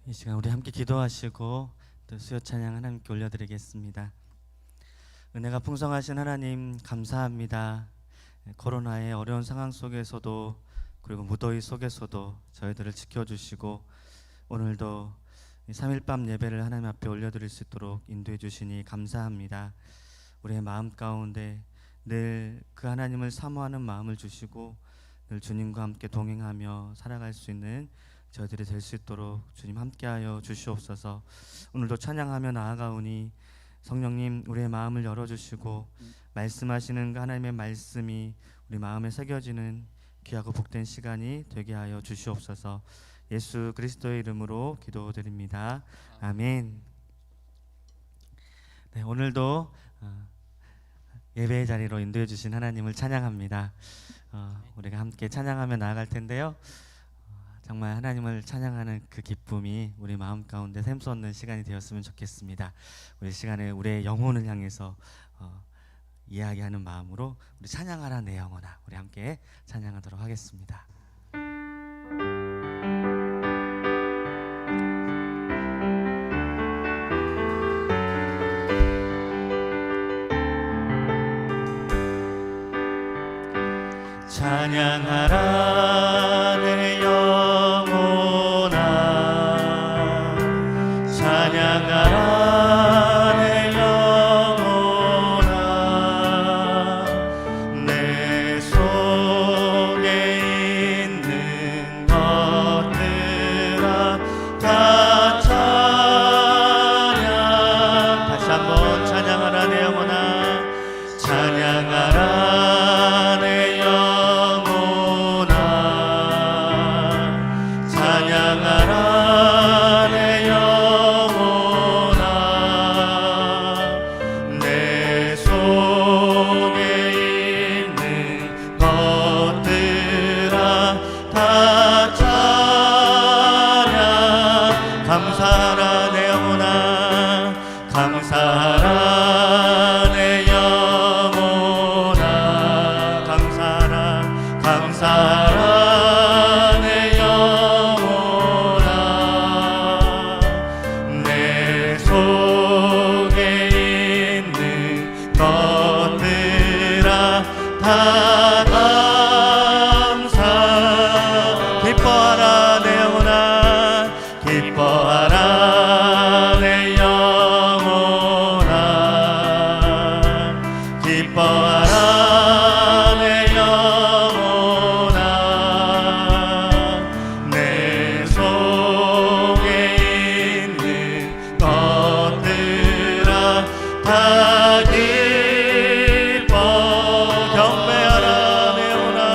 이 시간 우리 함께 기도하시고 또 수요 찬양 하나님께 올려드리겠습니다. 은혜가 풍성하신 하나님 감사합니다. 코로나의 어려운 상황 속에서도 그리고 무더위 속에서도 저희들을 지켜주시고 오늘도 3일밤 예배를 하나님 앞에 올려드릴 수 있도록 인도해 주시니 감사합니다. 우리의 마음 가운데 늘 그 하나님을 사모하는 마음을 주시고 늘 주님과 함께 동행하며 살아갈 수 있는 저희들이 될 수 있도록 주님 함께하여 주시옵소서. 오늘도 찬양하며 나아가오니 성령님 우리의 마음을 열어주시고 말씀하시는 그 하나님의 말씀이 우리 마음에 새겨지는 귀하고 복된 시간이 되게 하여 주시옵소서. 예수 그리스도의 이름으로 기도드립니다. 아멘. 네, 오늘도 예배의 자리로 인도해 주신 하나님을 찬양합니다. 우리가 함께 찬양하며 나아갈 텐데요. 정말 하나님을 찬양하는 그 기쁨이 우리 마음 가운데 샘솟는 시간이 되었으면 좋겠습니다. 우리 시간에 우리의 영혼을 향해서 이야기하는 마음으로 우리 찬양하라 내 영혼아, 우리 함께 찬양하도록 하겠습니다. 찬양하라 내 영혼아, 찬양하라 내 영혼아, 내 속에 있는 것들아 다 찬양. 다시 한번 찬양하라 내 영혼아, 찬양하라 감사하라 내 영혼아, 감사하라 내 영혼아, 감사하라, 감사하라 내 영혼아, 내 속에 있는 것들아 다 감사. 기뻐하라 내 영혼아, 기뻐하라 내 영혼아, 기뻐하라 내 영혼아, 내 속에 있는 것들아 다 기뻐. 경배하라 내 영혼아,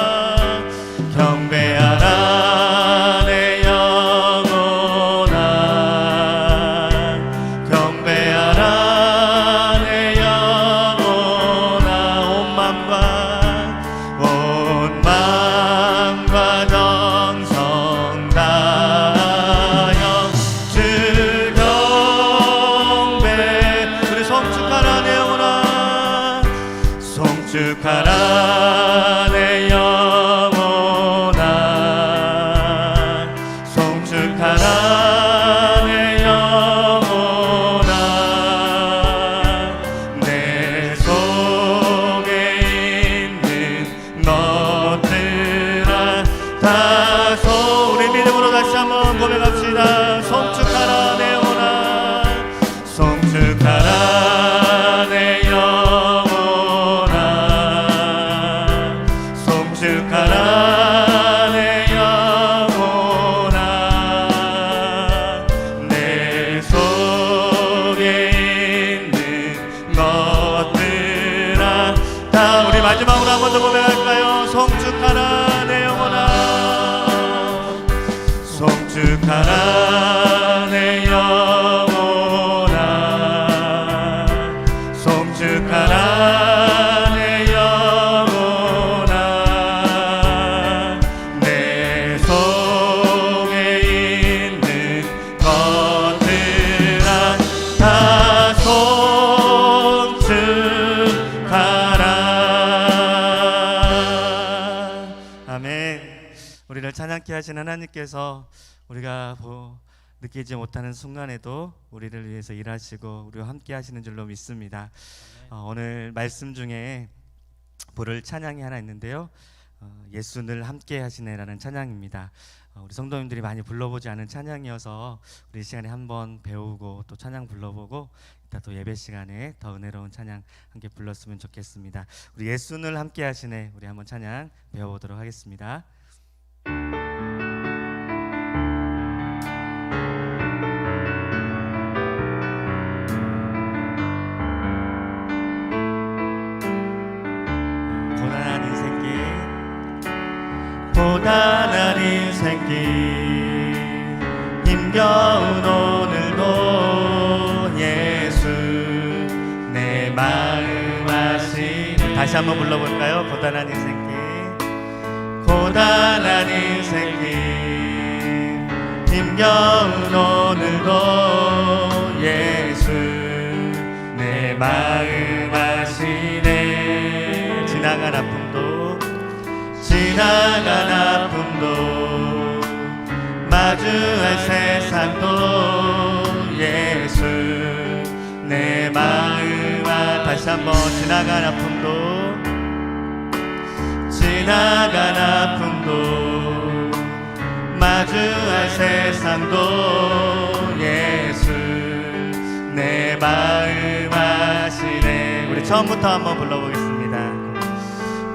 경배하라 내 경배하라 내 영혼아, 온 마음과 정성 다하여 주 경배. 우리 송축하라 내 영혼아, 송축하라 내 영혼아, 송축하라 내 영혼아, 내 속에 있는 것들아 다 우리 믿음으로 다시 한번 고백합시다. 송축하라 내 영혼아, 송축하라 내 영혼아, 송축하라 내 영혼아, 내 속에 있는 것들아 다. 우리 마지막으로 한 번 더 고백할까요? 송축하라 내 영혼아, 송축하라 내 영혼아, 송축하라 내 영혼아, 내 속에 있는 것들아 다 송축하라. 아멘. 우리를 찬양케 하신 하나님께서 우리가 느끼지 못하는 순간에도 우리를 위해서 일하시고 우리와 함께 하시는 줄로 믿습니다. 오늘 말씀 중에 부를 찬양이 하나 있는데요. 예수 늘 함께 하시네라는 찬양입니다. 우리 성도님들이 많이 불러보지 않은 찬양이어서 우리 시간에 한번 배우고 또 찬양 불러보고 이따 또 예배 시간에 더 은혜로운 찬양 함께 불렀으면 좋겠습니다. 우리 예수 늘 함께 하시네, 우리 한번 찬양 배워보도록 하겠습니다. 고단한 인생길 힘겨운 오늘도 예수 내 마음 아시네. 다시 한번 불러볼까요? 고단한 인생길 고단한 인생길 힘겨운 오늘도 예수 내 마음 아시네. 지나간 아픔도 마주할 세상도 예수 내 마음 다시 한번 지나간 아픔도 마주할 세상도 예수 내 마음 아시네. 우리 처음부터 한번 불러보겠습니다.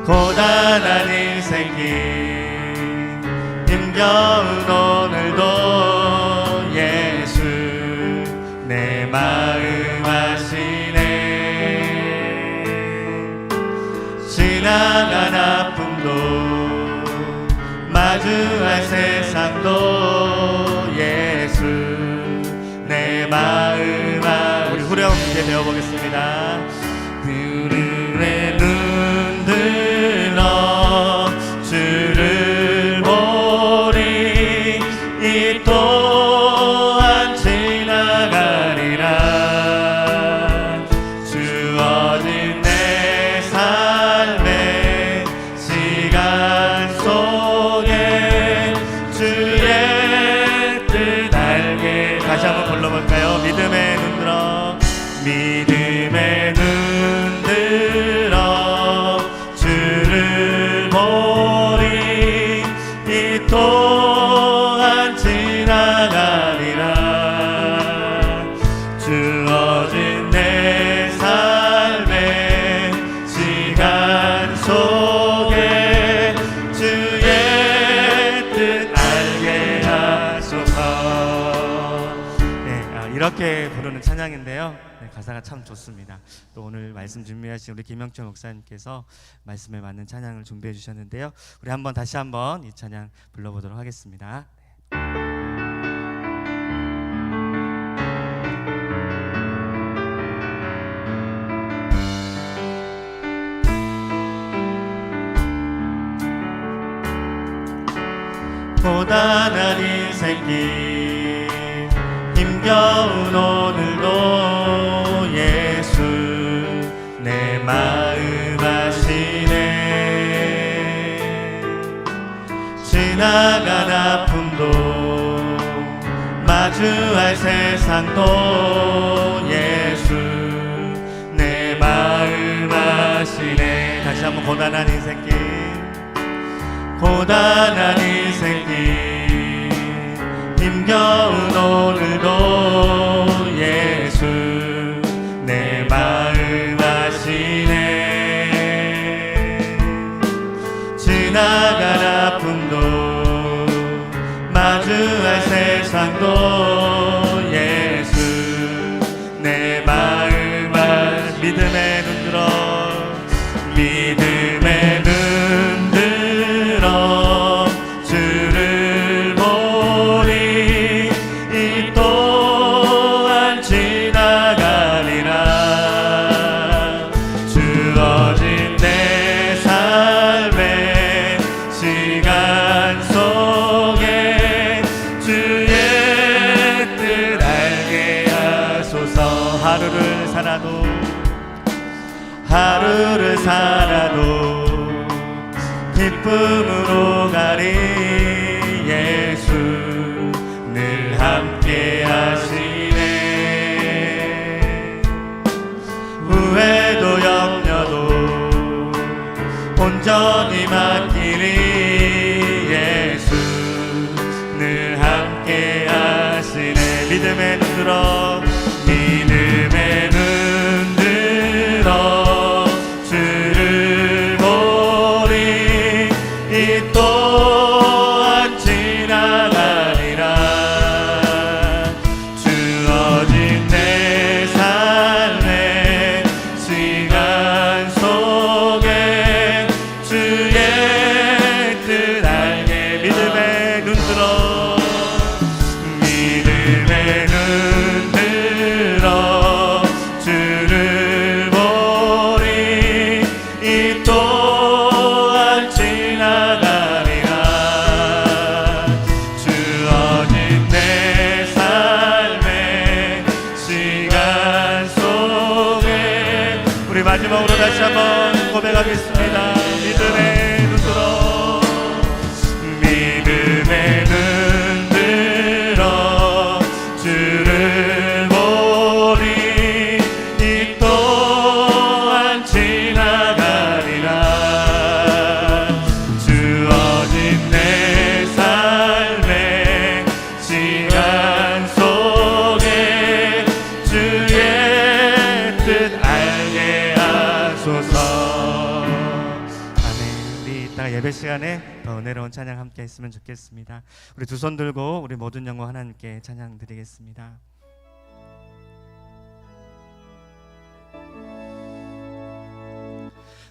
고단한 인생길 힘겨운 오늘도 예수 내 마음 아시네. 지나간 아픔도 마주할 세상도 예수 내 마음 우리 후렴 이제 배워보겠습니다. 주를 보리 이 또한 지나가리라. 주어진 내 삶의 시간 속에 주의 뜻 알게. 다시 한번 불러볼까요? 믿음의 눈 들어 믿음의 눈 들어 주를 보리 이 또한 지나가리라. 주어진 내 삶의 시간 속에 주의 뜻 알게 하소서. 네, 이렇게 부르는 찬양인데요. 네, 가사가 참 좋습니다. 또 오늘 말씀 준비하신 우리 김영철 목사님께서 말씀에 맞는 찬양을 준비해 주셨는데요. 우리 다시 한번 이 찬양 불러보도록 하겠습니다. 고단한 인생길 힘겨운 오늘도 예수 내 마음 아시네. 지나간 아픔도 마주할 세상도 예수 내 마음 아시네. 다시 한번 고단한 인생길 힘겨운 오늘도 예수 내 마음 아시네. 지나간 아픔도 마주할 세상도 예수 내 마음 아시네. 믿음의 눈 들어 믿음의 눈 들어 주를 보리 이 또한 지나가리라. 주어진 내 삶의 시간 속에 주의 뜻 알게 하소서. 하루를 살아도 기쁨으로 가리. 예수 늘 함께 믿음의 눈 들어 믿음의 눈 들어 주를 보리 이 또한 지나가리라 주어진 내 삶의 시간 속에 주의 뜻 알게 믿음의 눈 들어 믿음의 눈 들어 주를 보리 이 또한 지나가리라 주어진 내 삶의 시간 속에 우리 마지막으로 다시 한번 고백하겠습니다. 믿음의 눈 들어 믿음의 눈 들어 주를 보리 이 또한 지나가리라 주어진 내 삶의 시간 속에 주의 뜻 알게 하소서. 아멘. 우리 이따가 예배 시간에 더 은혜로운 찬양 함께 했으면 좋겠습니다. 우리 두 손 들고 우리 모든 영광 하나님께 찬양 드리겠습니다.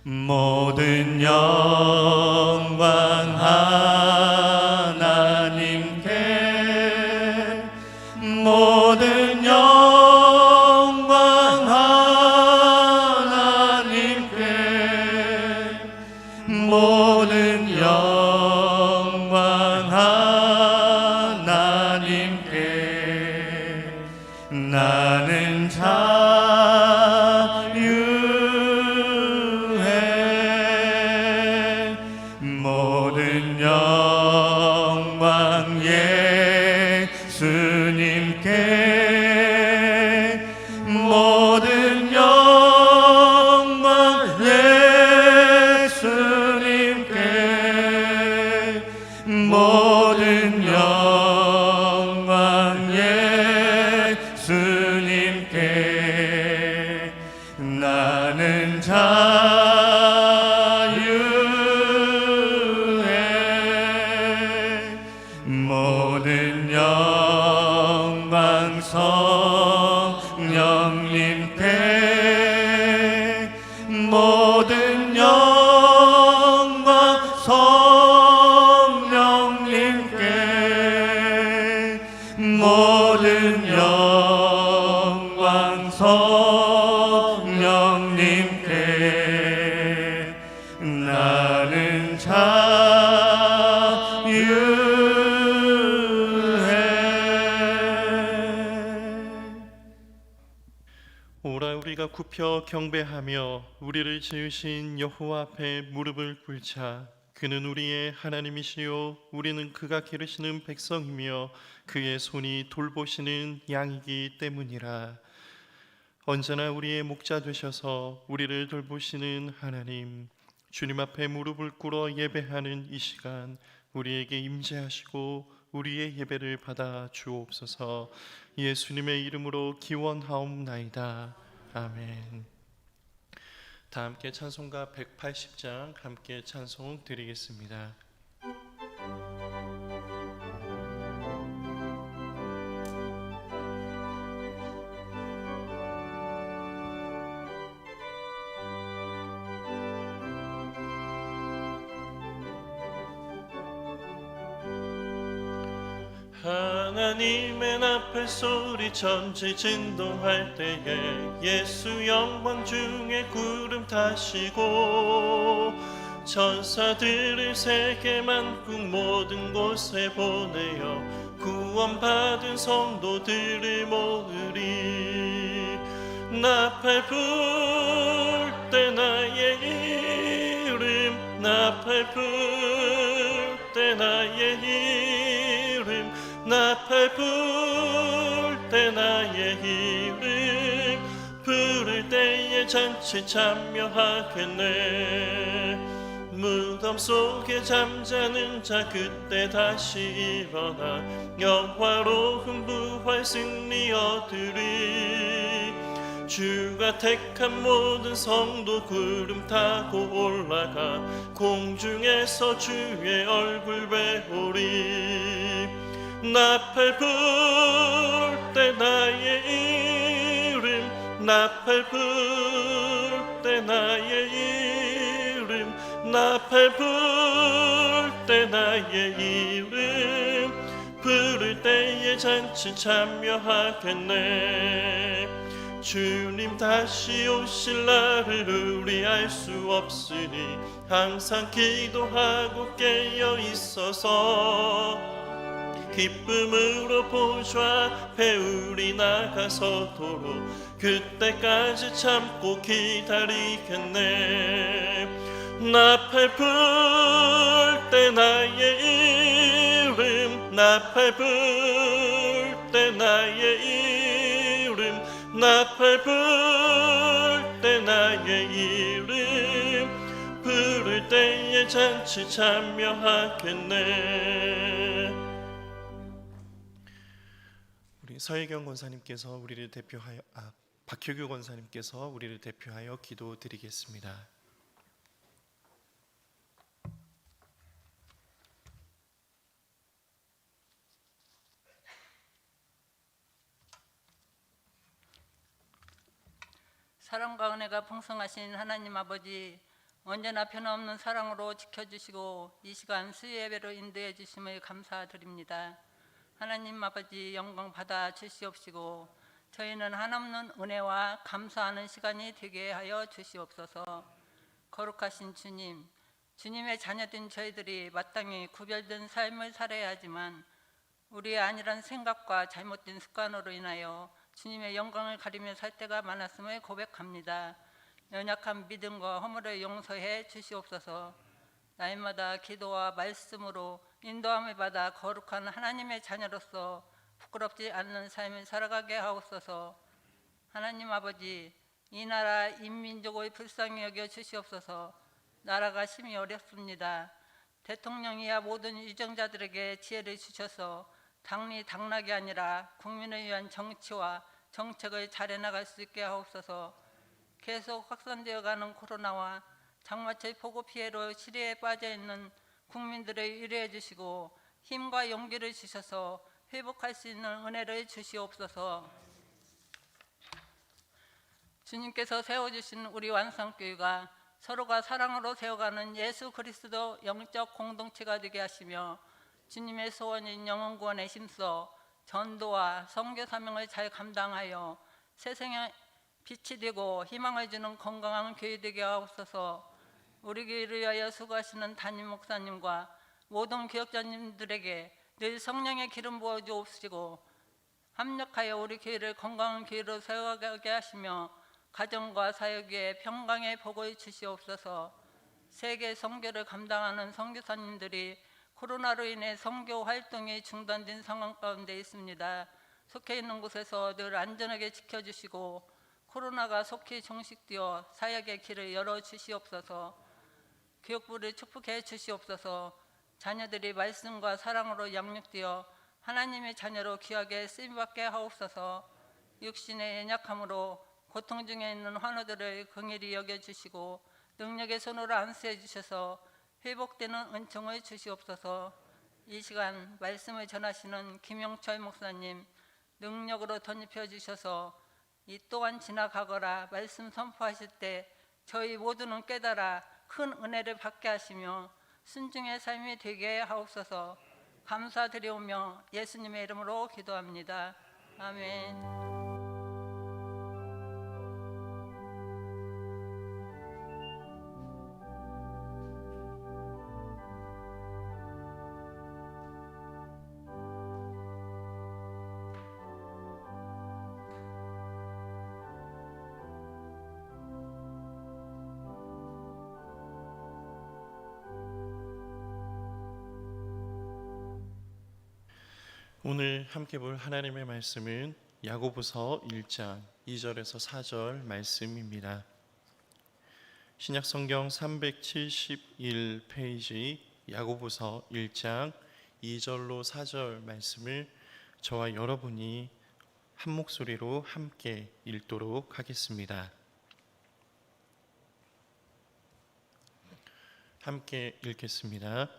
모든 영광 하나님께 모든 영광 하나님께 모든 영광 하나님께 나는 자유해 모든 영광 예수님께 모든 영광 예수님께 모든 영광 예수님께 나는 자유해 모든 영광 성령님께 모든 영광 성령님께 모든 영광 성령님께 나는 자유해. 오라 우리가 굽혀 경배하며 우리를 지으신 여호와 앞에 무릎을 꿇자. 그는 우리의 하나님이시요 우리는 그가 기르시는 백성이며 그의 손이 돌보시는 양이기 때문이라. 언제나 우리의 목자 되셔서 우리를 돌보시는 하나님, 주님 앞에 무릎을 꿇어 예배하는 이 시간 우리에게 임재하시고 우리의 예배를 받아 주옵소서. 예수님의 이름으로 기원하옵나이다. 아멘. 다 함께 찬송가 180장 함께 찬송 드리겠습니다. 하나님의 나팔 소리 천지 진동할 때에 예수 영광 중에 구름 타시고 천사들을 세계 만국 모든 곳에 보내어 구원받은 성도들을 모으리. 나팔 불 때 나의 이름 나팔 불 때 나의 이름 나팔 불 때 나의 이름 부를 때에 잔치 참여하겠네. 무덤 속에 잠자는 자 그때 다시 일어나 영화로운 부활 승리 얻으리. 주가 택한 모든 성도 구름 타고 올라가 공중에서 주의 얼굴 배우리. 나팔 불 때 나의 이름, 나팔 불 때 나의 이름, 나팔 불 때 나의 이름, 부를 때에 잔치 참여하겠네. 주님 다시 오실 날을 우리 알 수 없으니 항상 기도하고 깨어 있어서 기쁨으로 보좌 앞에 우리 나가서도록 그때까지 참고 기다리겠네. 나팔 불 때 나의 이름, 나팔 불 때 나의 이름, 나팔 불 때 나의 이름, 부를 때에 잔치 참여하겠네. 우리 서혜경 권사님께서 우리를 대표하여 박효규 권사님께서 우리를 대표하여 기도드리겠습니다. 사랑과 은혜가 풍성하신 하나님 아버지, 언제나 변함없는 사랑으로 지켜주시고 이 시간 수요 예배로 인도해 주심을 감사드립니다. 하나님 아버지 영광 받아 주시옵시고 저희는 한없는 은혜와 감사하는 시간이 되게 하여 주시옵소서. 거룩하신 주님, 주님의 자녀된 저희들이 마땅히 구별된 삶을 살아야 하지만 우리의 아니란 생각과 잘못된 습관으로 인하여 주님의 영광을 가리며 살 때가 많았음을 고백합니다. 연약한 믿음과 허물을 용서해 주시옵소서. 날마다 기도와 말씀으로 인도함을 받아 거룩한 하나님의 자녀로서 부끄럽지 않는 삶을 살아가게 하옵소서. 하나님 아버지, 이 나라 인민족을 불쌍히 여겨 주시옵소서. 나라가 심히 어렵습니다. 대통령이야 모든 유정자들에게 지혜를 주셔서 당리 당락이 아니라 국민을 위한 정치와 정책을 잘 해나갈 수 있게 하옵소서. 계속 확산되어가는 코로나와 장마철 폭우 피해로 시리에 빠져있는 국민들을 위로해 주시고 힘과 용기를 주셔서 회복할 수 있는 은혜를 주시옵소서. 주님께서 세워주신 우리 완성교회가 서로가 사랑으로 세워가는 예수 그리스도 영적 공동체가 되게 하시며 주님의 소원인 영혼 구원에 힘써 전도와 선교 사명을 잘 감당하여 세상에 빛이 되고 희망을 주는 건강한 교회 되게 하옵소서. 우리 교회를 위하여 수고하시는 담임 목사님과 모든 교역자님들에게 늘 성령의 기름 부어 주옵시고 합력하여 우리 교회를 건강한 교회로 세워가게 하시며 가정과 사역 위에 평강의 복을 주시옵소서. 세계 선교를 감당하는 선교사님들이 코로나로 인해 선교 활동이 중단된 상황 가운데 있습니다. 속해 있는 곳에서 늘 안전하게 지켜주시고 코로나가 속히 종식되어 사역의 길을 열어주시옵소서. 교육부를 축복해 주시옵소서. 자녀들이 말씀과 사랑으로 양육되어 하나님의 자녀로 귀하게 쓰임받게 하옵소서. 육신의 연약함으로 고통 중에 있는 환우들을 긍휼히 여겨주시고 능력의 손으로 안수해 주셔서 회복되는 은총을 주시옵소서. 이 시간 말씀을 전하시는 김용철 목사님 능력으로 덧입혀 주셔서 이 또한 지나가거라 말씀 선포하실 때 저희 모두는 깨달아 큰 은혜를 받게 하시며 순종의 삶이 되게 하옵소서. 감사드리오며 예수님의 이름으로 기도합니다. 아멘. 오늘 함께 볼 하나님의 말씀은 야고보서 1장 2절에서 4절 말씀입니다. 신약성경 371페이지 야고보서 1장 2절로 4절 말씀을 저와 여러분이 한 목소리로 함께 읽도록 하겠습니다. 함께 읽겠습니다.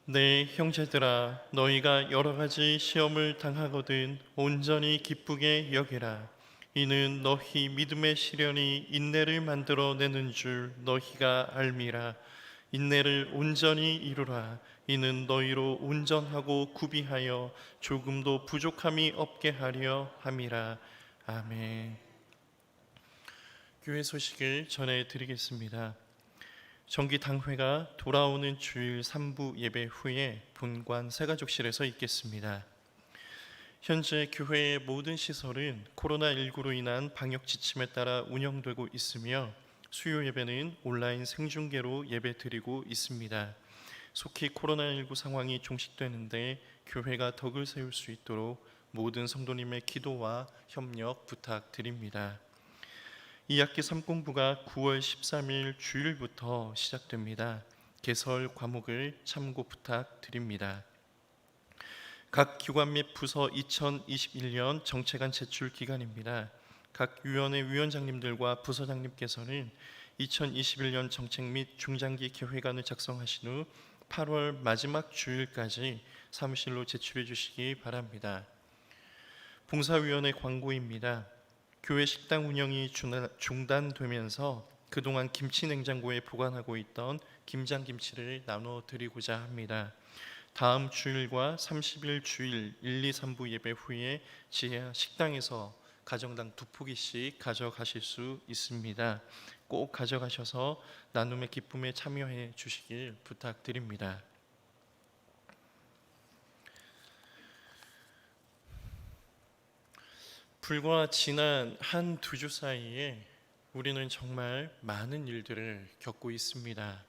내 형제들아, 너희가 여러 가지 시험을 당하거든 온전히 기쁘게 여기라. 이는 너희 믿음의 시련이 인내를 만들어내는 줄 너희가 알미라. 인내를 온전히 이루라. 이는 너희로 온전하고 구비하여 조금도 부족함이 없게 하려 함이라. 아멘. 교회 소식을 전해드리겠습니다. 정기당회가 돌아오는 주일 3부 예배 후에 본관 새가족실에서 있겠습니다. 현재 교회의 모든 시설은 코로나19로 인한 방역 지침에 따라 운영되고 있으며 수요 예배는 온라인 생중계로 예배드리고 있습니다. 속히 코로나19 상황이 종식되는데 교회가 덕을 세울 수 있도록 모든 성도님의 기도와 협력 부탁드립니다. 2학기 3공부가 9월 13일 주일부터 시작됩니다. 개설 과목을 참고 부탁드립니다. 각 기관 및 부서 2021년 정책안 제출 기간입니다. 각 위원회 위원장님들과 부서장님께서는 2021년 정책 및 중장기 계획안을 작성하신 후 8월 마지막 주일까지 사무실로 제출해 주시기 바랍니다. 봉사위원회 광고입니다. 교회 식당 운영이 중단되면서 그동안 김치 냉장고에 보관하고 있던 김장김치를 나눠드리고자 합니다. 다음 주일과 30일 주일 1, 2, 3부 예배 후에 지하 식당에서 가정당 2포기씩 가져가실 수 있습니다. 꼭 가져가셔서 나눔의 기쁨에 참여해 주시길 부탁드립니다. 불과 지난 한 두 주 사이에 우리는 정말 많은 일들을 겪고 있습니다.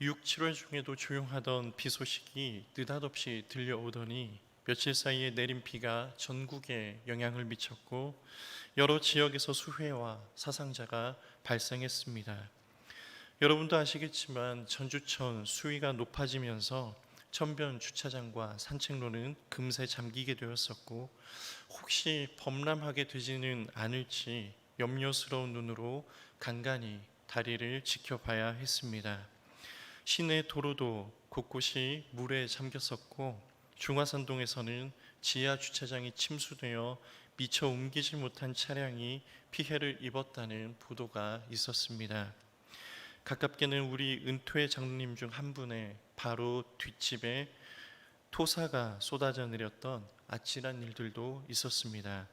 6, 7월 중에도 조용하던 비 소식이 느닷없이 들려오더니 며칠 사이에 내린 비가 전국에 영향을 미쳤고 여러 지역에서 수해와 사상자가 발생했습니다. 여러분도 아시겠지만 전주천 수위가 높아지면서 천변 주차장과 산책로는 금세 잠기게 되었었고 혹시 범람하게 되지는 않을지 염려스러운 눈으로 간간히 다리를 지켜봐야 했습니다. 시내 도로도 곳곳이 물에 잠겼었고 중화산동에서는 지하 주차장이 침수되어 미처 옮기지 못한 차량이 피해를 입었다는 보도가 있었습니다. 가깝게는 우리 은퇴 장로님 중 한 분의 바로 뒷집에 토사가 쏟아져 내렸던 아찔한 일들도 있었습니다.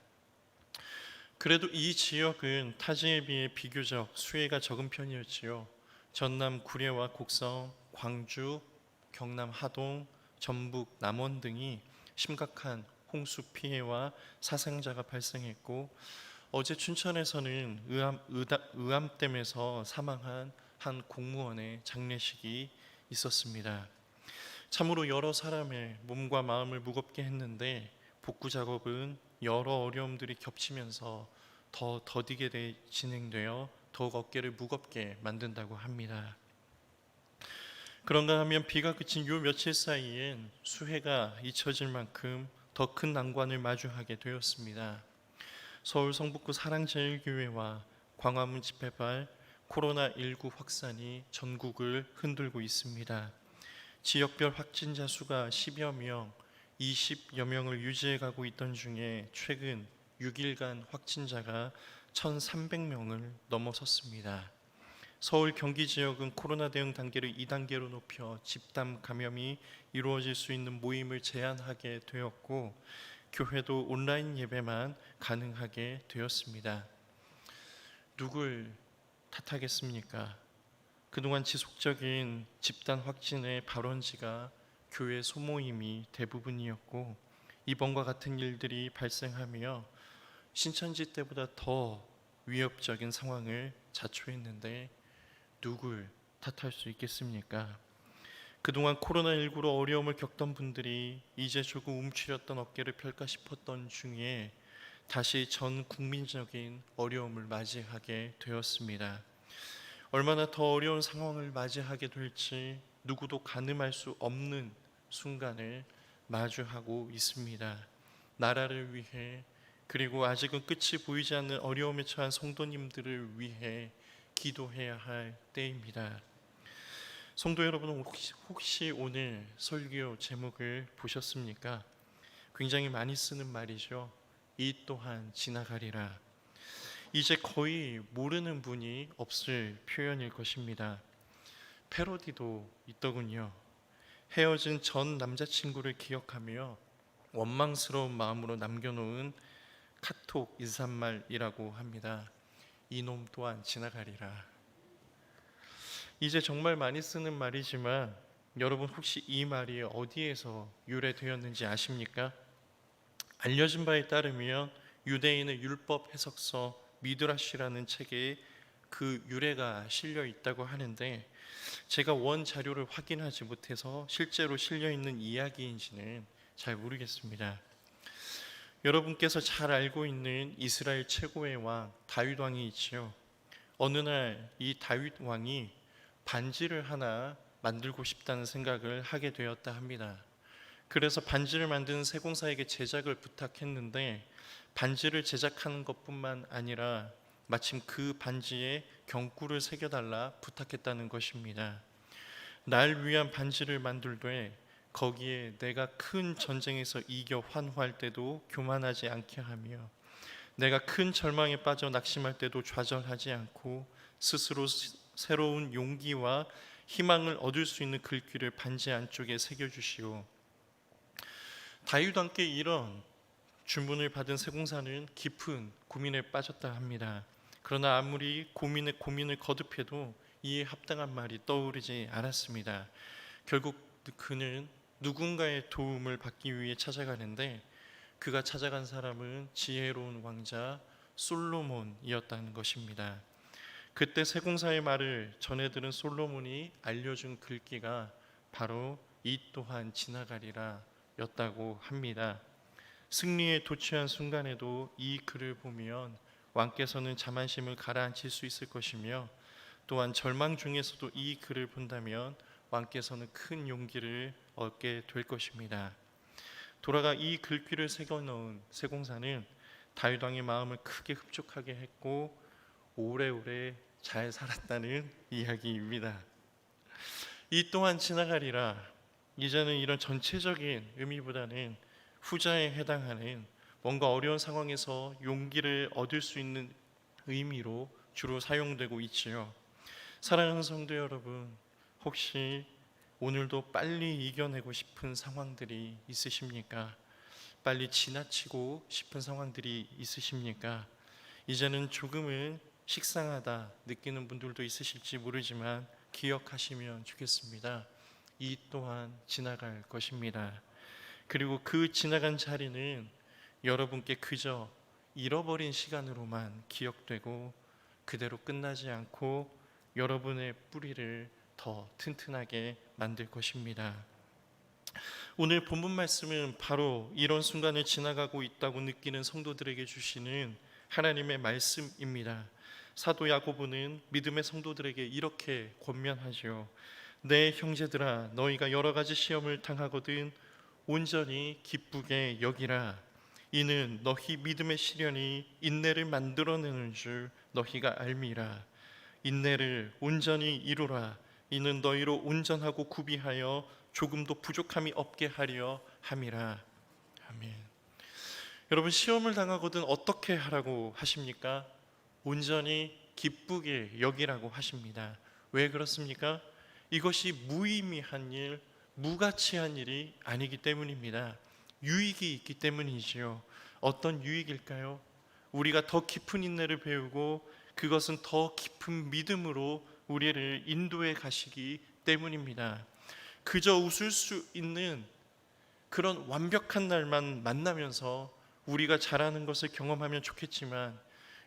그래도 이 지역은 타지에 비해 비교적 수해가 적은 편이었지요. 전남 구례와 곡성, 광주, 경남 하동, 전북 남원 등이 심각한 홍수 피해와 사상자가 발생했고 어제 춘천에서는 의암댐에서 사망한 한 공무원의 장례식이 있었습니다. 참으로 여러 사람의 몸과 마음을 무겁게 했는데 복구 작업은 여러 어려움들이 겹치면서 더 더디게 진행되어 더욱 어깨를 무겁게 만든다고 합니다. 그런가 하면 비가 그친 요 며칠 사이엔 수해가 잊혀질 만큼 더 큰 난관을 마주하게 되었습니다. 서울 성북구 사랑제일교회와 광화문 집회발 코로나19 확산이 전국을 흔들고 있습니다. 지역별 확진자 수가 10여 명, 20여 명을 유지해 가고 있던 중에 최근 6일간 확진자가 1,300명을 넘어섰습니다. 서울 경기 지역은 코로나 대응 단계를 2단계로 높여 집단 감염이 이루어질 수 있는 모임을 제한하게 되었고 교회도 온라인 예배만 가능하게 되었습니다. 누굴 탓하겠습니까? 그동안 지속적인 집단 확진의 발원지가 교회 소모임이 대부분이었고 이번과 같은 일들이 발생하며 신천지 때보다 더 위협적인 상황을 자초했는데 누굴 탓할 수 있겠습니까? 그동안 코로나19로 어려움을 겪던 분들이 이제 조금 움츠렸던 어깨를 펼까 싶었던 중에 다시 전 국민적인 어려움을 맞이하게 되었습니다. 얼마나 더 어려운 상황을 맞이하게 될지 누구도 가늠할 수 없는 순간을 마주하고 있습니다. 나라를 위해, 그리고 아직은 끝이 보이지 않는 어려움에 처한 성도님들을 위해 기도해야 할 때입니다. 성도 여러분, 혹시 오늘 설교 제목을 보셨습니까? 굉장히 많이 쓰는 말이죠. 이 또한 지나가리라. 이제 거의 모르는 분이 없을 표현일 것입니다. 패러디도 있더군요. 헤어진 전 남자친구를 기억하며 원망스러운 마음으로 남겨놓은 카톡 인사말이라고 합니다. 이놈 또한 지나가리라. 이제 정말 많이 쓰는 말이지만 여러분 혹시 이 말이 어디에서 유래되었는지 아십니까? 알려진 바에 따르면 유대인의 율법 해석서 미드라시라는 책에 그 유래가 실려 있다고 하는데, 제가 원 자료를 확인하지 못해서 실제로 실려 있는 이야기인지는 잘 모르겠습니다. 여러분께서 잘 알고 있는 이스라엘 최고의 왕 다윗 왕이 있지요. 어느 날 이 다윗 왕이 반지를 하나 만들고 싶다는 생각을 하게 되었다 합니다. 그래서 반지를 만드는 세공사에게 제작을 부탁했는데, 반지를 제작하는 것뿐만 아니라 마침 그 반지에 경구를 새겨달라 부탁했다는 것입니다. 날 위한 반지를 만들되 거기에 내가 큰 전쟁에서 이겨 환호할 때도 교만하지 않게 하며, 내가 큰 절망에 빠져 낙심할 때도 좌절하지 않고 스스로 새로운 용기와 희망을 얻을 수 있는 글귀를 반지 안쪽에 새겨주시오. 다윗 왕께 이런 주문을 받은 세공사는 깊은 고민에 빠졌다 합니다. 그러나 아무리 고민을 거듭해도 이에 합당한 말이 떠오르지 않았습니다. 결국 그는 누군가의 도움을 받기 위해 찾아가는데, 그가 찾아간 사람은 지혜로운 왕자 솔로몬이었다는 것입니다. 그때 세공사의 말을 전해 들은 솔로몬이 알려준 글귀가 바로 이 또한 지나가리라 였다고 합니다. 승리에 도취한 순간에도 이 글을 보면 왕께서는 자만심을 가라앉힐 수 있을 것이며, 또한 절망 중에서도 이 글을 본다면 왕께서는 큰 용기를 얻게 될 것입니다. 돌아가 이 글귀를 새겨넣은 세공사는 다윗 왕의 마음을 크게 흡족하게 했고 오래오래 잘 살았다는 이야기입니다. 이 또한 지나가리라, 이제는 이런 전체적인 의미보다는 후자에 해당하는 뭔가 어려운 상황에서 용기를 얻을 수 있는 의미로 주로 사용되고 있지요. 사랑하는 성도 여러분, 혹시 오늘도 빨리 이겨내고 싶은 상황들이 있으십니까? 빨리 지나치고 싶은 상황들이 있으십니까? 이제는 조금은 식상하다 느끼는 분들도 있으실지 모르지만 기억하시면 좋겠습니다. 이 또한 지나갈 것입니다. 그리고 그 지나간 자리는 여러분께 그저 잃어버린 시간으로만 기억되고 그대로 끝나지 않고 여러분의 뿌리를 더 튼튼하게 만들 것입니다. 오늘 본문 말씀은 바로 이런 순간을 지나가고 있다고 느끼는 성도들에게 주시는 하나님의 말씀입니다. 사도 야고보는 믿음의 성도들에게 이렇게 권면하죠. 내 형제들아, 너희가 여러 가지 시험을 당하거든 온전히 기쁘게 여기라. 이는 너희 믿음의 시련이 인내를 만들어내는 줄 너희가 알미라. 인내를 온전히 이루라. 이는 너희로 온전하고 구비하여 조금도 부족함이 없게 하려 함이라. 아멘. 여러분, 시험을 당하거든 어떻게 하라고 하십니까? 온전히 기쁘게 여기라고 하십니다. 왜 그렇습니까? 이것이 무의미한 일, 무가치한 일이 아니기 때문입니다. 유익이 있기 때문이지요. 어떤 유익일까요? 우리가 더 깊은 인내를 배우고 그것은 더 깊은 믿음으로 우리를 인도해 가시기 때문입니다. 그저 웃을 수 있는 그런 완벽한 날만 만나면서 우리가 잘하는 것을 경험하면 좋겠지만,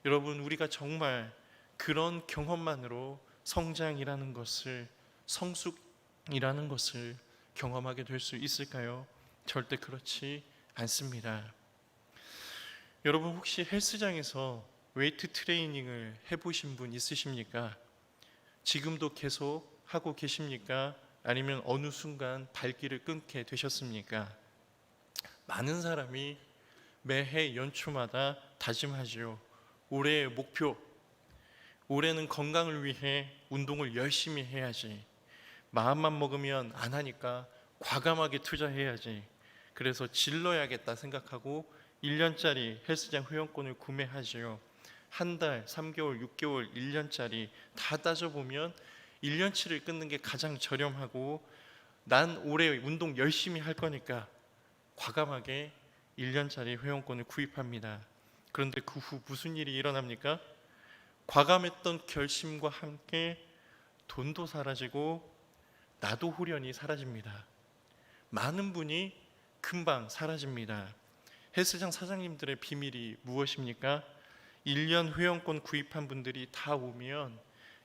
여러분, 우리가 정말 그런 경험만으로 성장이라는 것을, 성숙이라는 것을 경험하게 될 수 있을까요? 절대 그렇지 않습니다. 여러분, 혹시 헬스장에서 웨이트 트레이닝을 해보신 분 있으십니까? 지금도 계속 하고 계십니까? 아니면 어느 순간 발길을 끊게 되셨습니까? 많은 사람이 매해 연초마다 다짐하지요. 올해의 목표, 올해는 건강을 위해 운동을 열심히 해야지. 마음만 먹으면 안 하니까 과감하게 투자해야지. 그래서 질러야겠다 생각하고 1년짜리 헬스장 회원권을 구매하지요. 한 달, 3개월, 6개월, 1년짜리 다 따져보면 1년치를 끊는 게 가장 저렴하고, 난 올해 운동 열심히 할 거니까 과감하게 1년짜리 회원권을 구입합니다. 그런데 그 후 무슨 일이 일어납니까? 과감했던 결심과 함께 돈도 사라지고 나도 후련히 사라집니다. 많은 분이 금방 사라집니다. 헬스장 사장님들의 비밀이 무엇입니까? 1년 회원권 구입한 분들이 다 오면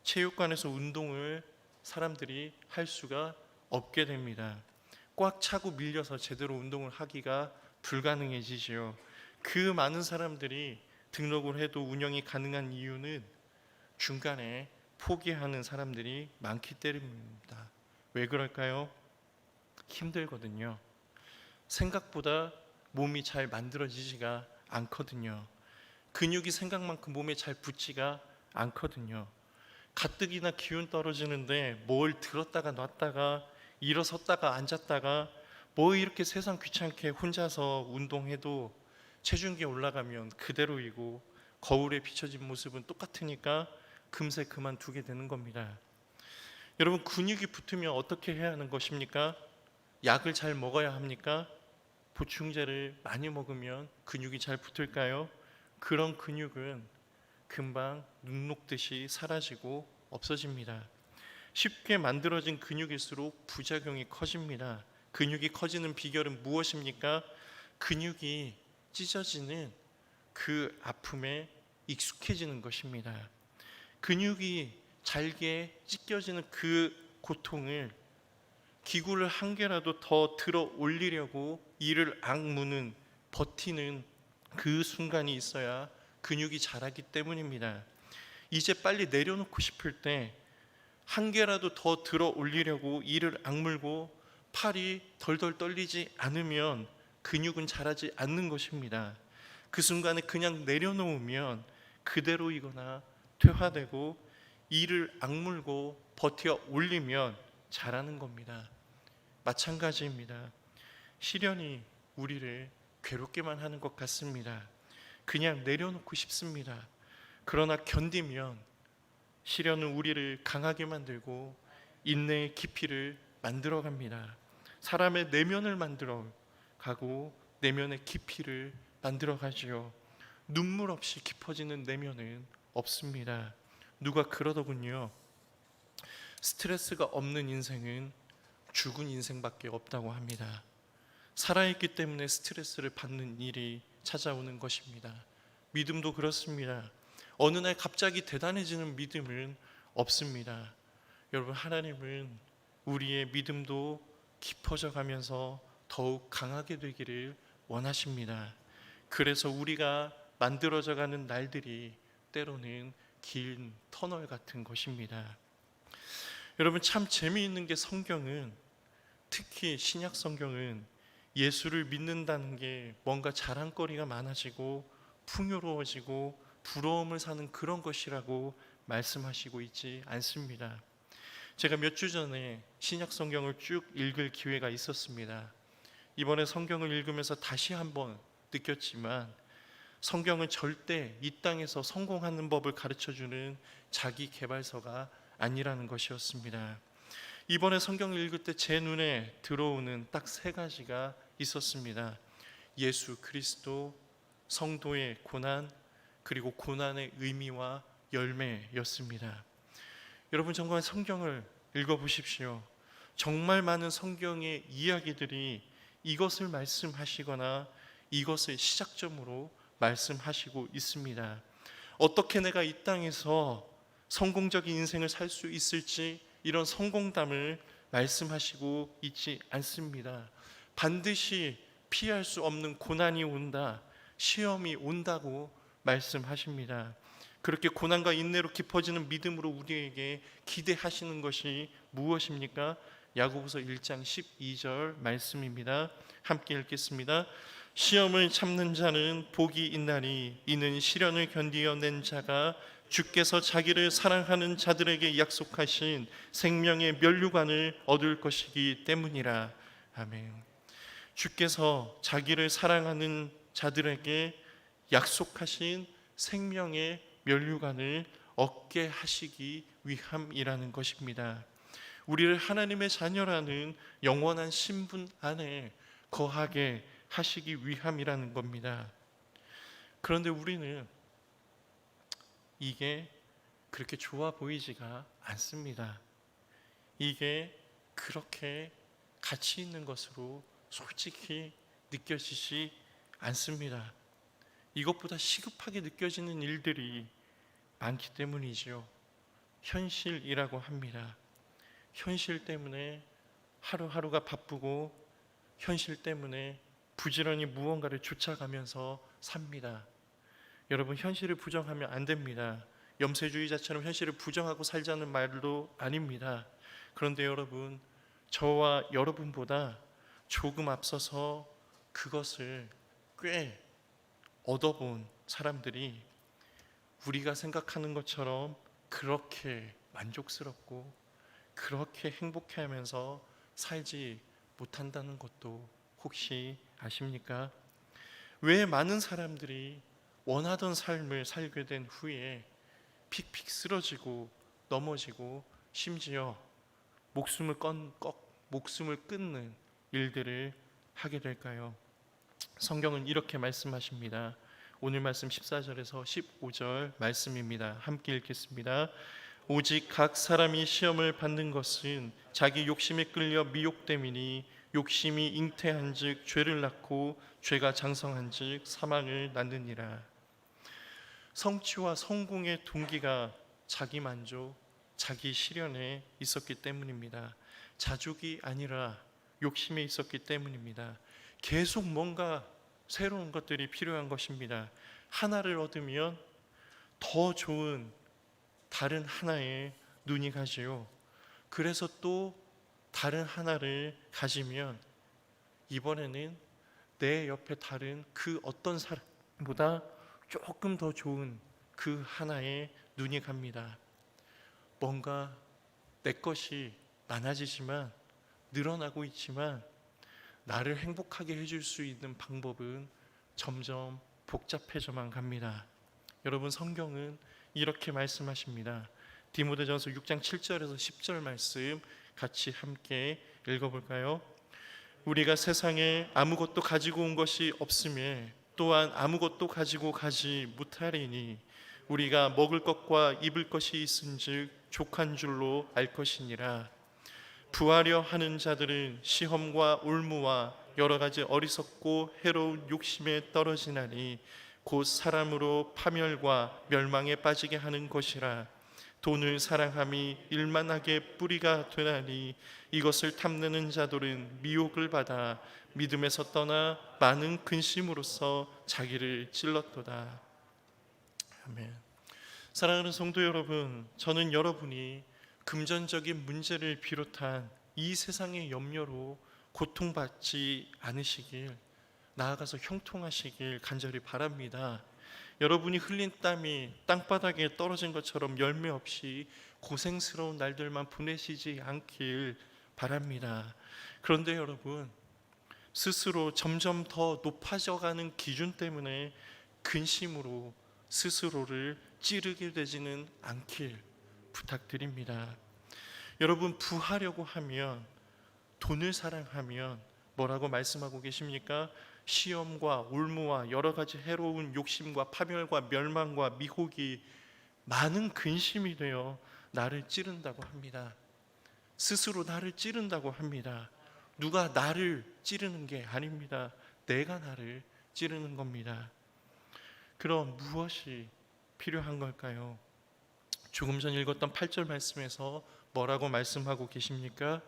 체육관에서 운동을 사람들이 할 수가 없게 됩니다. 꽉 차고 밀려서 제대로 운동을 하기가 불가능해지지요. 그 많은 사람들이 등록을 해도 운영이 가능한 이유는 중간에 포기하는 사람들이 많기 때문입니다. 왜 그럴까요? 힘들거든요. 생각보다 몸이 잘 만들어지지가 않거든요. 근육이 생각만큼 몸에 잘 붙지가 않거든요. 가뜩이나 기운 떨어지는데 뭘 들었다가 놨다가 일어섰다가 앉았다가 뭐 이렇게 세상 귀찮게 혼자서 운동해도 체중계 올라가면 그대로이고 거울에 비춰진 모습은 똑같으니까 금세 그만두게 되는 겁니다. 여러분, 근육이 붙으면 어떻게 해야 하는 것입니까? 약을 잘 먹어야 합니까? 보충제를 많이 먹으면 근육이 잘 붙을까요? 그런 근육은 금방 눈 녹듯이 사라지고 없어집니다. 쉽게 만들어진 근육일수록 부작용이 커집니다. 근육이 커지는 비결은 무엇입니까? 근육이 찢어지는 그 아픔에 익숙해지는 것입니다. 근육이 잘게 찢겨지는 그 고통을 기구를 한 개라도 더 들어 올리려고 이를 악무는, 버티는 그 순간이 있어야 근육이 자라기 때문입니다. 이제 빨리 내려놓고 싶을 때 한 개라도 더 들어 올리려고 이를 악물고 팔이 덜덜 떨리지 않으면 근육은 자라지 않는 것입니다. 그 순간에 그냥 내려놓으면 그대로이거나 퇴화되고, 이를 악물고 버텨 올리면 자라는 겁니다. 마찬가지입니다. 시련이 우리를 괴롭게만 하는 것 같습니다. 그냥 내려놓고 싶습니다. 그러나 견디면 시련은 우리를 강하게 만들고 인내의 깊이를 만들어 갑니다. 사람의 내면을 만들어 가고 내면의 깊이를 만들어 가지요. 눈물 없이 깊어지는 내면은 없습니다. 누가 그러더군요. 스트레스가 없는 인생은 죽은 인생밖에 없다고 합니다. 살아있기 때문에 스트레스를 받는 일이 찾아오는 것입니다. 믿음도 그렇습니다. 어느 날 갑자기 대단해지는 믿음은 없습니다. 여러분, 하나님은 우리의 믿음도 깊어져 가면서 더욱 강하게 되기를 원하십니다. 그래서 우리가 만들어져 가는 날들이 때로는 긴 터널 같은 것입니다. 여러분, 참 재미있는 게 성경은, 특히 신약 성경은 예수를 믿는다는 게 뭔가 자랑거리가 많아지고 풍요로워지고 부러움을 사는 그런 것이라고 말씀하시고 있지 않습니다. 제가 몇 주 전에 신약 성경을 쭉 읽을 기회가 있었습니다. 이번에 성경을 읽으면서 다시 한번 느꼈지만, 성경은 절대 이 땅에서 성공하는 법을 가르쳐주는 자기 개발서가 아니라는 것이었습니다. 이번에 성경을 읽을 때 제 눈에 들어오는 딱 세 가지가 있었습니다. 예수 그리스도, 성도의 고난, 그리고 고난의 의미와 열매였습니다. 여러분, 정말 성경을 읽어보십시오. 정말 많은 성경의 이야기들이 이것을 말씀하시거나 이것을 시작점으로 말씀하시고 있습니다. 어떻게 내가 이 땅에서 성공적인 인생을 살 수 있을지, 이런 성공담을 말씀하시고 있지 않습니다. 반드시 피할 수 없는 고난이 온다, 시험이 온다고 말씀하십니다. 그렇게 고난과 인내로 깊어지는 믿음으로 우리에게 기대하시는 것이 무엇입니까? 야고보서 1장 12절 말씀입니다. 함께 읽겠습니다. 시험을 참는 자는 복이 있나니 이는 시련을 견디어낸 자가 주께서 자기를 사랑하는 자들에게 약속하신 생명의 면류관을 얻을 것이기 때문이라. 아멘. 주께서 자기를 사랑하는 자들에게 약속하신 생명의 면류관을 얻게 하시기 위함이라는 것입니다. 우리를 하나님의 자녀라는 영원한 신분 안에 거하게 하시기 위함이라는 겁니다. 그런데 우리는 이게 그렇게 좋아 보이지가 않습니다. 이게 그렇게 가치 있는 것으로 솔직히 느껴지지 않습니다. 이것보다 시급하게 느껴지는 일들이 많기 때문이죠. 현실이라고 합니다. 현실 때문에 하루하루가 바쁘고 현실 때문에 부지런히 무언가를 쫓아가면서 삽니다. 여러분, 현실을 부정하면 안 됩니다. 염세주의자처럼 현실을 부정하고 살자는 말도 아닙니다. 그런데 여러분, 저와 여러분보다 조금 앞서서 그것을 꽤 얻어본 사람들이 우리가 생각하는 것처럼 그렇게 만족스럽고 그렇게 행복해하면서 살지 못한다는 것도 혹시 아십니까? 왜 많은 사람들이 원하던 삶을 살게 된 후에 픽픽 쓰러지고 넘어지고 심지어 목숨을 끊는 일들을 하게 될까요? 성경은 이렇게 말씀하십니다. 오늘 말씀 14절에서 15절 말씀입니다. 함께 읽겠습니다. 오직 각 사람이 시험을 받는 것은 자기 욕심에 끌려 미혹됨이니 욕심이 잉태한즉 죄를 낳고 죄가 장성한즉 사망을 낳느니라. 성취와 성공의 동기가 자기 만족, 자기 실현에 있었기 때문입니다. 자족이 아니라 욕심에 있었기 때문입니다. 계속 뭔가 새로운 것들이 필요한 것입니다. 하나를 얻으면 더 좋은 다른 하나에 눈이 가지요. 그래서 또 다른 하나를 가지면 이번에는 내 옆에 다른 그 어떤 사람보다 조금 더 좋은 그 하나에 눈이 갑니다. 뭔가 내 것이 많아지지만 늘어나고 있지만 나를 행복하게 해줄 수 있는 방법은 점점 복잡해져만 갑니다. 여러분, 성경은 이렇게 말씀하십니다. 디모데전서 6장 7절에서 10절 말씀 같이 함께 읽어볼까요? 우리가 세상에 아무것도 가지고 온 것이 없음에 또한 아무것도 가지고 가지 못하리니 우리가 먹을 것과 입을 것이 있은즉 족한 줄로 알 것이니라. 부하려 하는 자들은 시험과 올무와 여러 가지 어리석고 해로운 욕심에 떨어지나니 곧 사람으로 파멸과 멸망에 빠지게 하는 것이라. 돈을 사랑함이 일만하게 뿌리가 되나니 이것을 탐내는 자들은 미혹을 받아 믿음에서 떠나 많은 근심으로써 자기를 찔렀도다. 아멘. 사랑하는 성도 여러분, 저는 여러분이 금전적인 문제를 비롯한 이 세상의 염려로 고통받지 않으시길, 나아가서 형통하시길 간절히 바랍니다. 여러분이 흘린 땀이 땅바닥에 떨어진 것처럼 열매 없이 고생스러운 날들만 보내시지 않길 바랍니다. 그런데 여러분, 스스로 점점 더 높아져가는 기준 때문에 근심으로 스스로를 찌르게 되지는 않길 부탁드립니다. 여러분, 부하려고 하면, 돈을 사랑하면 뭐라고 말씀하고 계십니까? 시험과 올무와 여러 가지 해로운 욕심과 파멸과 멸망과 미혹이 많은 근심이 되어 나를 찌른다고 합니다. 스스로 나를 찌른다고 합니다. 누가 나를 찌르는 게 아닙니다. 내가 나를 찌르는 겁니다. 그럼 무엇이 필요한 걸까요? 조금 전 읽었던 8절 말씀에서 뭐라고 말씀하고 계십니까?